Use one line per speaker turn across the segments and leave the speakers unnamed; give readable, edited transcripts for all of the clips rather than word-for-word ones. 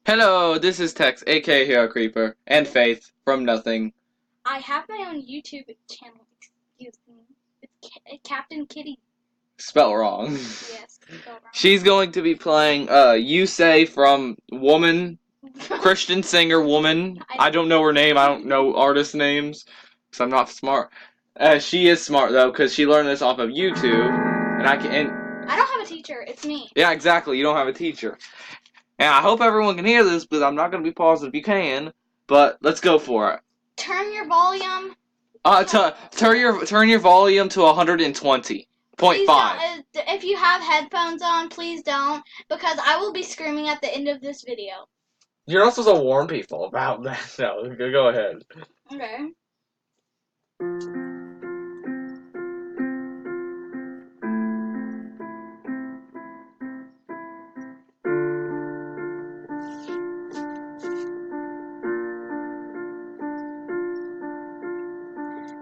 Hello, this is Tex, aka Hero Creeper, and Faith from Nothing.
I have my own YouTube channel. Excuse me. It's Captain Kitty.
Spell wrong.
Yes, spelled
She's going to be playing You Say from Woman,
wrong.
Christian singer Woman. I don't know her name, I don't know artist names, because I'm not smart. She is smart though, because she learned this off of YouTube, and
I don't have a teacher. It's me.
yeah, exactly, you don't have a teacher. And I hope everyone can hear this, but I'm not going to be paused if you can, but let's go for it.
Turn your volume.
Turn your volume to 120.5.
Please don't. If you have headphones on, please don't, because I will be screaming at the end of this video.
You're not supposed to warn people about that. No, go ahead.
Okay.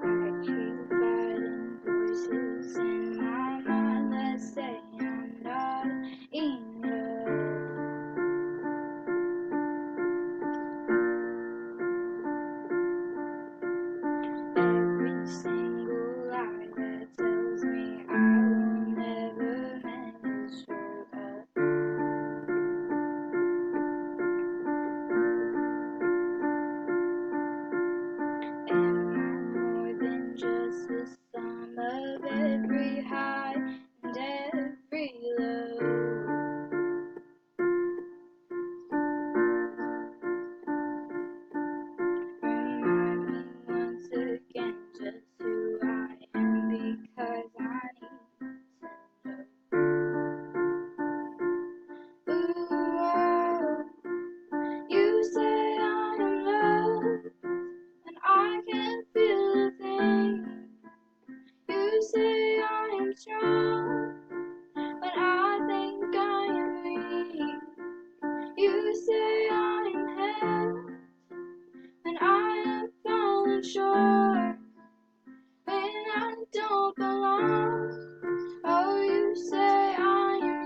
I keep fighting voices in my mind that say I'm not enough. Every single lie that tells me I will never measure up. Am I more than just the sum of every high and every low? Remind me once again just who I am, because I need to know. Ooh, oh, you say I am loved, and I can't feel a thing. You say I am strong, but I think I am weak. You say I am held, and I am falling short when I don't belong. Oh, you say I am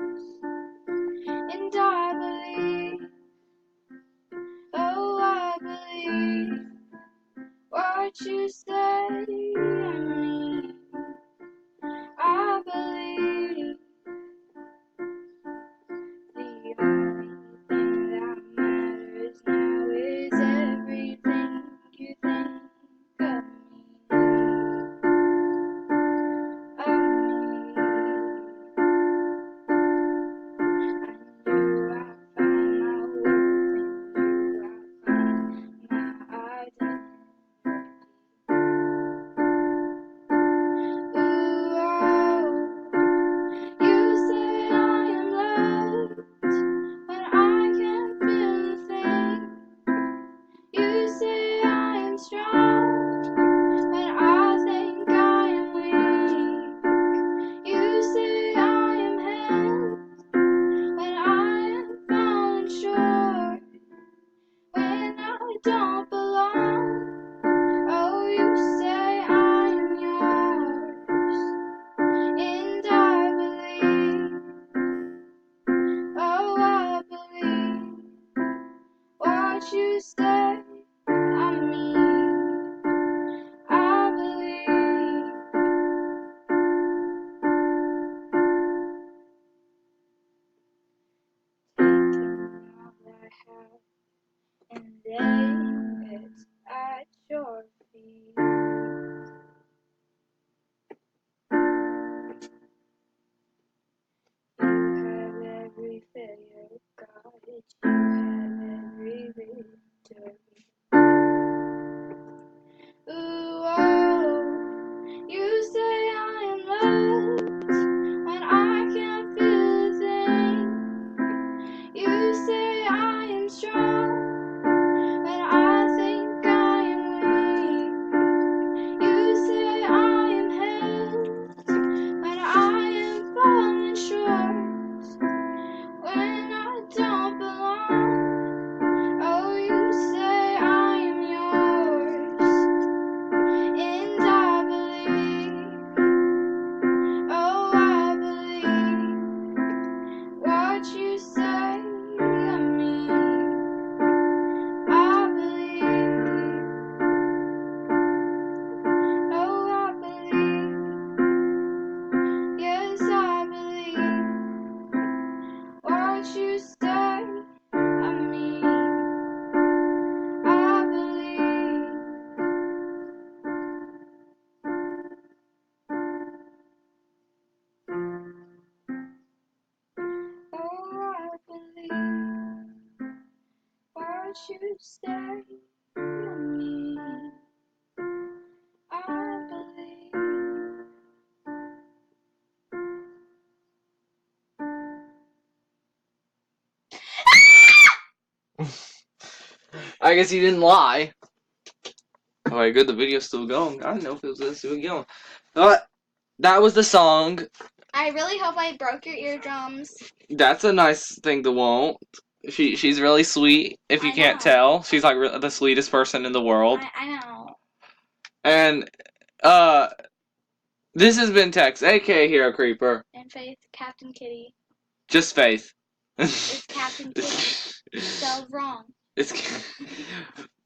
yours, and I believe. Oh, I believe what you say of me. I believe the only thing that matters now is everything you think of me. I knew I found my worth in you. I found my identity. Ooh, oh, you say I am loved, but I can't feel a thing. You say I am strong, but I think I am weak. You say I am held, but I am falling short when I don't belong. Oh, you say I am yours, and I believe. Oh, I believe what you say of me. I believe. Taking all I have and laying it at your feet. You have every failure, God. You have every victory. Ooh, oh, you say I am loved when I can't feel a thing. You say I am strong, but won't you stay on me? I believe. Oh, I believe. Won't you stay on me? I believe.
I guess you didn't lie. Alright, good. The video's still going. I don't know if it was still going. But that was the song.
I really hope I broke your eardrums.
That's a nice thing to want. She's really sweet. If you
I
can't
know.
tell, she's like the sweetest person in the world.
I know.
And this has been Tex, aka Hero Creeper.
And Faith, Captain Kitty.
Just Faith.
It's Captain Kitty. Spelled wrong.
It's.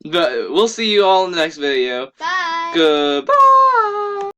But we'll see you all in the next video.
Bye.
Goodbye.